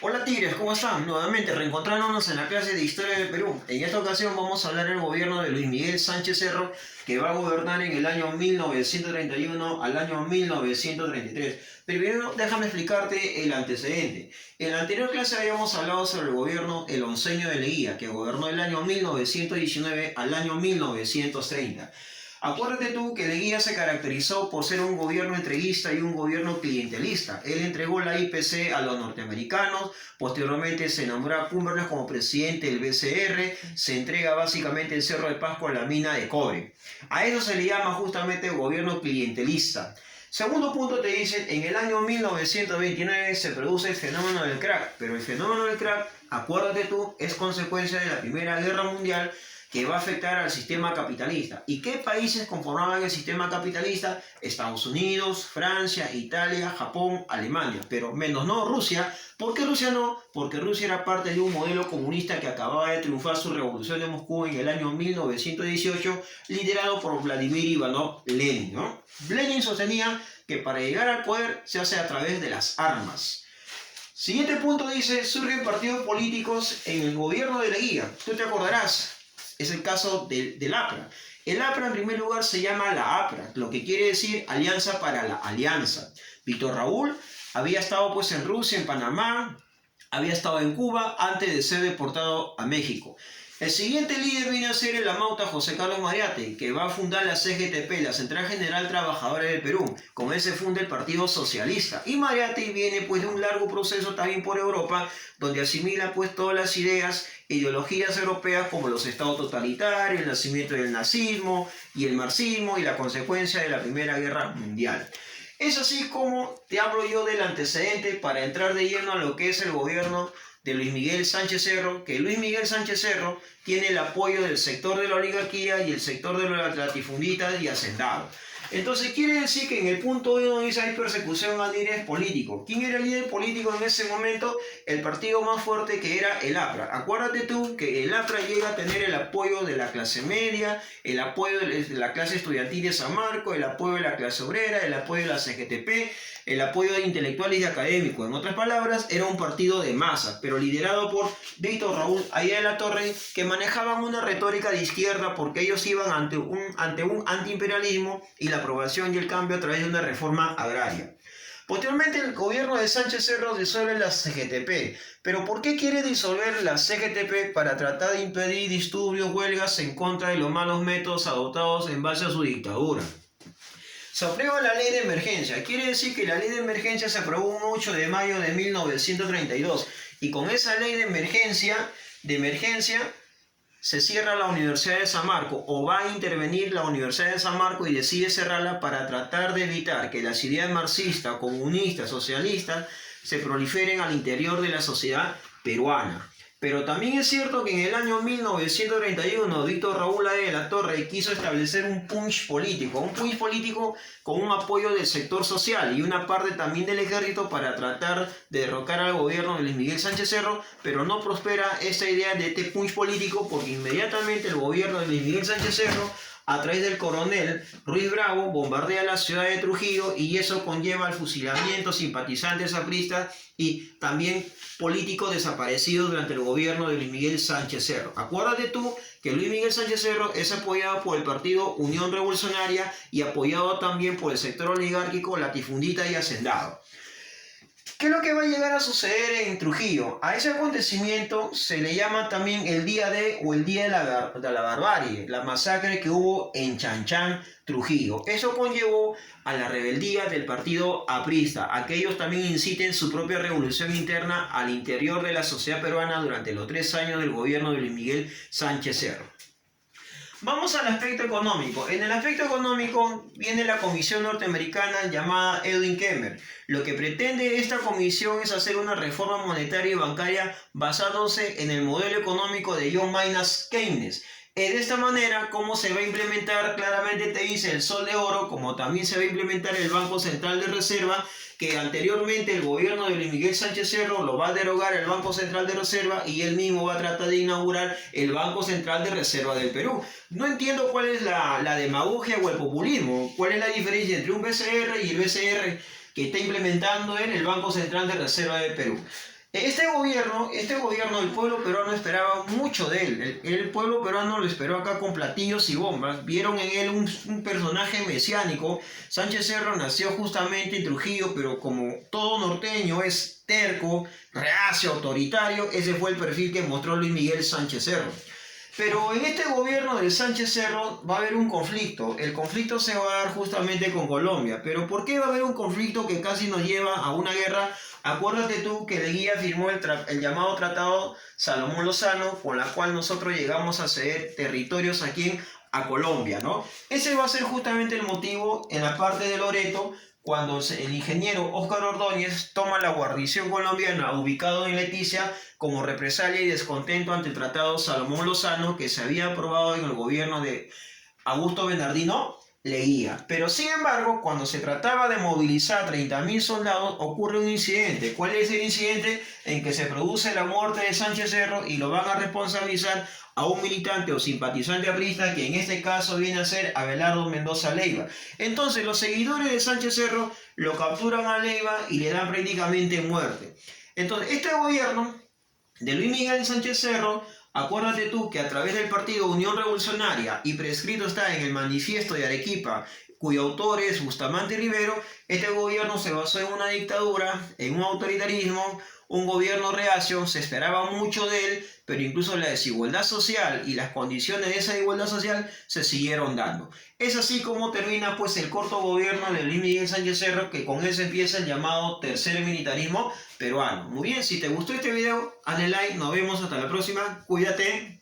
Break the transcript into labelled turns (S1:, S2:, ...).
S1: Hola Tigres, ¿cómo están? Nuevamente reencontrándonos en la clase de Historia del Perú. En esta ocasión vamos a hablar del gobierno de Luis Miguel Sánchez Cerro, que va a gobernar en el año 1931 al año 1933. Primero déjame explicarte el antecedente. En la anterior clase habíamos hablado sobre el gobierno el onceño de Leguía, que gobernó del año 1919 al año 1930. Acuérdate tú que Leguía se caracterizó por ser un gobierno entreguista y un gobierno clientelista. Él entregó la IPC a los norteamericanos, posteriormente se nombró a Cumberland como presidente del BCR, se entrega básicamente el Cerro de Pascua a la mina de cobre. A eso se le llama justamente gobierno clientelista. Segundo punto te dice, en el año 1929 se produce el fenómeno del crack, pero el fenómeno del crack, acuérdate tú, es consecuencia de la Primera Guerra Mundial, que va a afectar al sistema capitalista. ¿Y qué países conformaban el sistema capitalista? Estados Unidos, Francia, Italia, Japón, Alemania, pero menos no Rusia. ¿Por qué Rusia no? Porque Rusia era parte de un modelo comunista que acababa de triunfar su revolución de Moscú en el año 1918, liderado por Vladimir Ivanov Lenin, ¿no? Lenin sostenía que para llegar al poder se hace a través de las armas. Siguiente punto dice, surgen partidos políticos en el gobierno de Leguía. Tú te acordarás. Es el caso del APRA. El APRA en primer lugar se llama la APRA, lo que quiere decir Alianza para la Alianza. Víctor Raúl había estado pues en Rusia, en Panamá, había estado en Cuba antes de ser deportado a México. El siguiente líder viene a ser el amauta José Carlos Mariate, que va a fundar la CGTP, la Central General Trabajadora del Perú. Con él se funda el Partido Socialista. Y Mariate viene pues de un largo proceso también por Europa, donde asimila pues todas las ideas, ideologías europeas como los estados totalitarios, el nacimiento del nazismo y el marxismo y la consecuencia de la Primera Guerra Mundial. Es así como te hablo yo del antecedente para entrar de lleno a lo que es el gobierno de Luis Miguel Sánchez Cerro, que Luis Miguel Sánchez Cerro tiene el apoyo del sector de la oligarquía y el sector de los latifunditas y hacendados. Entonces quiere decir que en el punto 1 dice hay persecución a líderes políticos. ¿Quién era el líder político en ese momento? El partido más fuerte, que era el APRA. Acuérdate tú que el APRA llega a tener el apoyo de la clase media, el apoyo de la clase estudiantil de San Marcos, el apoyo de la clase obrera, el apoyo de la CGTP, el apoyo de intelectuales y académicos. En otras palabras, era un partido de masa, pero liderado por Víctor Raúl Ayala de la Torre, que manejaban una retórica de izquierda porque ellos iban ante un antiimperialismo y la aprobación y el cambio a través de una reforma agraria. Posteriormente, el gobierno de Sánchez Cerro disuelve la CGTP. ¿Pero por qué quiere disolver la CGTP? Para tratar de impedir disturbios, huelgas en contra de los malos métodos adoptados en base a su dictadura. Se aprueba la ley de emergencia. Quiere decir que la ley de emergencia se aprobó un 8 de mayo de 1932. Y con esa ley de emergencia se cierra la Universidad de San Marcos, o va a intervenir la Universidad de San Marcos y decide cerrarla para tratar de evitar que las ideas marxistas, comunistas, socialistas se proliferen al interior de la sociedad peruana. Pero también es cierto que en el año 1931 Víctor Raúl Ayala de la Torre quiso establecer un punch político con un apoyo del sector social y una parte también del ejército para tratar de derrocar al gobierno de Luis Miguel Sánchez Cerro, pero no prospera esta idea de este punch político porque inmediatamente el gobierno de Luis Miguel Sánchez Cerro, a través del coronel Ruiz Bravo, bombardea la ciudad de Trujillo y eso conlleva al fusilamiento, simpatizantes apristas y también políticos desaparecidos durante el gobierno de Luis Miguel Sánchez Cerro. Acuérdate tú que Luis Miguel Sánchez Cerro es apoyado por el partido Unión Revolucionaria y apoyado también por el sector oligárquico, latifundista y hacendado. ¿Qué es lo que va a llegar a suceder en Trujillo? A ese acontecimiento se le llama también el Día de o el Día de la Barbarie, la masacre que hubo en Chanchán, Trujillo. Eso conllevó a la rebeldía del partido aprista, a que ellos también inciten su propia revolución interna al interior de la sociedad peruana durante los 3 años del gobierno de Luis Miguel Sánchez Cerro. Vamos al aspecto económico. En el aspecto económico viene la comisión norteamericana llamada Edwin Kemmer. Lo que pretende esta comisión es hacer una reforma monetaria y bancaria basándose en el modelo económico de John Maynard Keynes. De esta manera, ¿cómo se va a implementar? Claramente te dice el sol de oro, como también se va a implementar el Banco Central de Reserva, que anteriormente el gobierno de Luis Miguel Sánchez Cerro lo va a derogar el Banco Central de Reserva y él mismo va a tratar de inaugurar el Banco Central de Reserva del Perú. No entiendo cuál es la demagogia o el populismo, cuál es la diferencia entre un BCR y el BCR que está implementando en el Banco Central de Reserva del Perú. Este gobierno, el pueblo peruano esperaba mucho de él. El pueblo peruano lo esperó acá con platillos y bombas. Vieron en él un personaje mesiánico. Sánchez Cerro nació justamente en Trujillo, pero como todo norteño es terco, reacio, autoritario, ese fue el perfil que mostró Luis Miguel Sánchez Cerro. Pero en este gobierno de Sánchez Cerro va a haber un conflicto. El conflicto se va a dar justamente con Colombia. Pero ¿por qué va a haber un conflicto que casi nos lleva a una guerra? Acuérdate tú que Leguía firmó el llamado Tratado Salomón Lozano, con la cual nosotros llegamos a ceder territorios aquí a Colombia, ¿no? Ese va a ser justamente el motivo en la parte de Loreto, cuando el ingeniero Óscar Ordóñez toma la guarnición colombiana ubicado en Leticia como represalia y descontento ante el Tratado Salomón Lozano que se había aprobado en el gobierno de Augusto Bernardino Leguía. Pero sin embargo, cuando se trataba de movilizar 30.000 soldados, ocurre un incidente. ¿Cuál es el incidente? En que se produce la muerte de Sánchez Cerro y lo van a responsabilizar a un militante o simpatizante aprista, que en este caso viene a ser Abelardo Mendoza Leiva. Entonces los seguidores de Sánchez Cerro lo capturan a Leiva y le dan prácticamente muerte. Entonces este gobierno de Luis Miguel Sánchez Cerro, acuérdate tú que a través del partido Unión Revolucionaria, y prescrito está en el manifiesto de Arequipa, cuyo autor es Bustamante Rivero, este gobierno se basó en una dictadura, en un autoritarismo, un gobierno reacio. Se esperaba mucho de él, pero incluso la desigualdad social y las condiciones de esa igualdad social se siguieron dando. Es así como termina pues el corto gobierno de Luis Miguel Sánchez Cerro, que con eso empieza el llamado tercer militarismo peruano. Muy bien, si te gustó este video, hazle like, nos vemos hasta la próxima, cuídate.